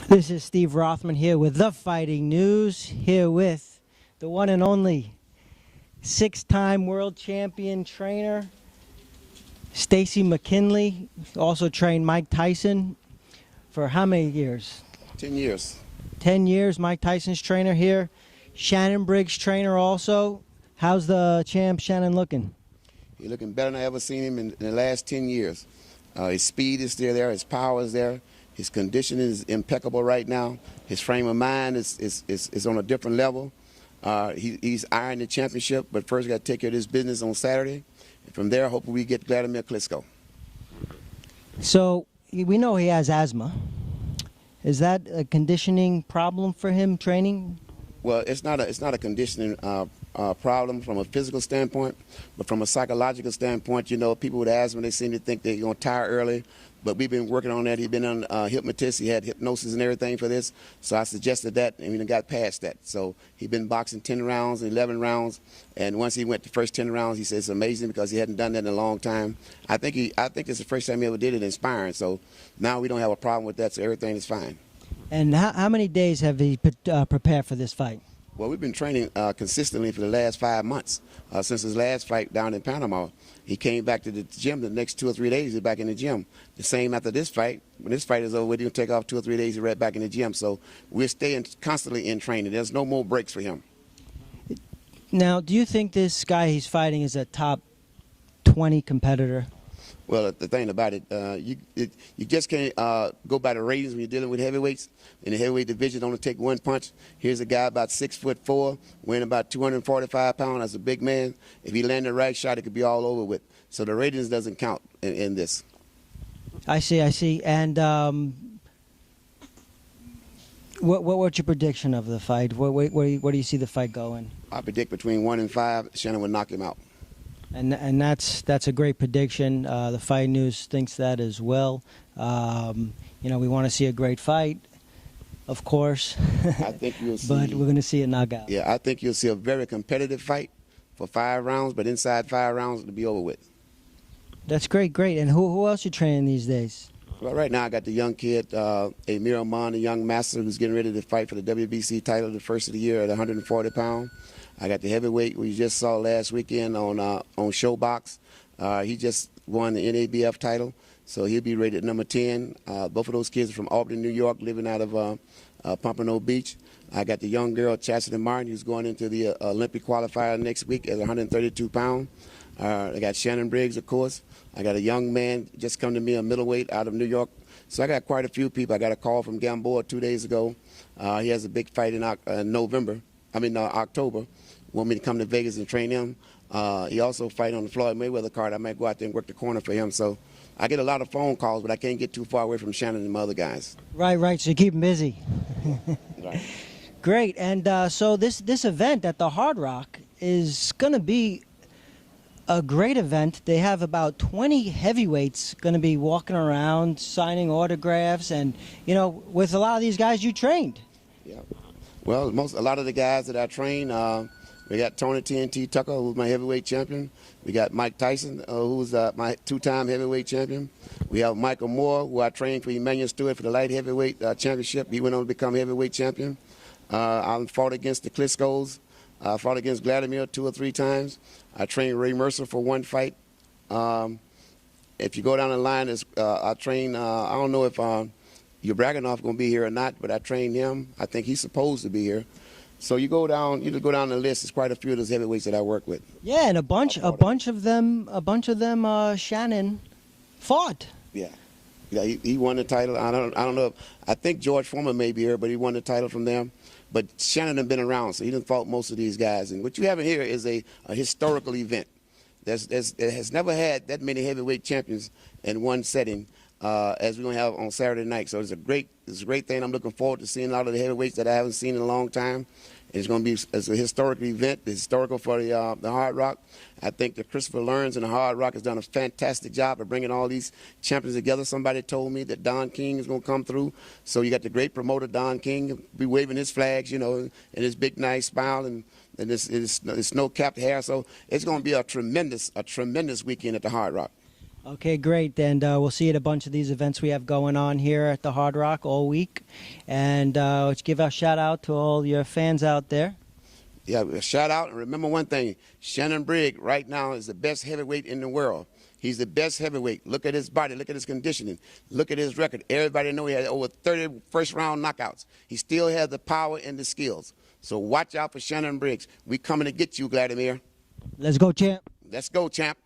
This is Steve Rothman here with The Fighting News, here with the one and only six-time world champion trainer, Stacy Mckinley. Also trained Mike Tyson for how many years? 10 years. 10 years, Mike Tyson's trainer here. Shannon Briggs trainer also. How's the champ Shannon looking? He's looking better than I ever seen him in the last 10 years. His speed is still there, his power is there. His condition is impeccable right now. His frame of mind is on a different level. He's eyeing the championship, but first got to take care of this business on Saturday. And from there, hopefully we get Vladimir Klitschko. So we know he has asthma. Is that a conditioning problem for him training? Well, it's not a conditioning problem from a physical standpoint, but from a psychological standpoint, you know, people with asthma, they seem to think they're going to tire early. But we've been working on that. He's been on hypnotist. He had hypnosis and everything for this. So I suggested that, and we got past that. So he's been boxing 10 rounds, 11 rounds. And once he went the first 10 rounds, he said it's amazing because he hadn't done that in a long time. I think it's the first time he ever did it in sparring. So now we don't have a problem with that, so everything is fine. And how many days have he prepared for this fight? Well, we've been training consistently for the last 5 months, since his last fight down in Panama. He came back to the gym the next 2 or 3 days, he's back in the gym. The same after this fight. When this fight is over, we're going to take off 2 or 3 days, he's right back in the gym. So we're staying constantly in training. There's no more breaks for him. Now, do you think this guy he's fighting is a top 20 competitor? Well, the thing about it, you just can't go by the ratings when you're dealing with heavyweights. In the heavyweight division, only take one punch. Here's a guy about 6'4", weighing about 245 pounds. That's a big man. If he landed the right shot, it could be all over with. So the ratings doesn't count in this. I see. And what's your prediction of the fight? Where do you see the fight going? I predict between 1 and 5, Shannon will knock him out. And that's a great prediction. The Fight News thinks that as well. You know, we want to see a great fight, of course. I think you'll see. But we're going to see a knockout. Yeah, I think you'll see a very competitive fight for 5 rounds, but inside 5 rounds, it'll be over with. That's great. And who else you training these days? Well, right now I got the young kid, Amir Amon, the young master, who's getting ready to fight for the WBC title, the first of the year at 140 pounds. I got the heavyweight we just saw last weekend on Showbox. He just won the NABF title, so he'll be rated number 10. Both of those kids are from Albany, New York, living out of Pompano Beach. I got the young girl, Chastity Martin, who's going into the Olympic qualifier next week at 132 pounds. I got Shannon Briggs, of course. I got a young man just come to me, a middleweight out of New York. So I got quite a few people. I got a call from Gamboa 2 days ago. He has a big fight in October. Want me to come to Vegas and train him. He also fight on the Floyd Mayweather card. I might go out there and work the corner for him. So I get a lot of phone calls, but I can't get too far away from Shannon and my other guys. Right. So you keep him busy. Right. Great. And so this event at the Hard Rock is going to be a great event. They have about 20 heavyweights going to be walking around, signing autographs, and, you know, with a lot of these guys you trained. Yeah. Well, a lot of the guys that I train, we got Tony TNT Tucker, who's my heavyweight champion. We got Mike Tyson, who's my 2-time heavyweight champion. We have Michael Moore, who I trained for Emmanuel Stewart for the light heavyweight championship. He went on to become heavyweight champion. I fought against the Klitschkos. I fought against Vladimir 2 or 3 times. I trained Ray Mercer for 1 fight. If you go down the line, I train, I don't know if Yubraganov going to be here or not, but I trained him. I think he's supposed to be here. So you go down the list. There's quite a few of those heavyweights that I work with. Yeah, and a bunch of them, Shannon fought. Yeah, he won the title. I don't know. I think George Foreman may be here, but he won the title from them. But Shannon has been around, so he done fought most of these guys. And what you have here is a historical event. It has never had that many heavyweight champions in one setting as we're going to have on Saturday night. So it's a great thing. I'm looking forward to seeing a lot of the heavyweights that I haven't seen in a long time. It's going to be a historical event, historical for the Hard Rock. I think that Christopher Learns and the Hard Rock has done a fantastic job of bringing all these champions together. Somebody told me that Don King is going to come through. So you got the great promoter, Don King, be waving his flags, you know, and his big, nice smile and his snow-capped hair. So it's going to be a tremendous weekend at the Hard Rock. Okay, great. And we'll see you at a bunch of these events we have going on here at the Hard Rock all week. And let's give a shout out to all your fans out there. Yeah, a shout out. And remember one thing, Shannon Briggs right now is the best heavyweight in the world. He's the best heavyweight. Look at his body. Look at his conditioning. Look at his record. Everybody know he had over 30 first-round knockouts. He still has the power and the skills. So watch out for Shannon Briggs. We coming to get you, Vladimir. Let's go, champ. Let's go, champ.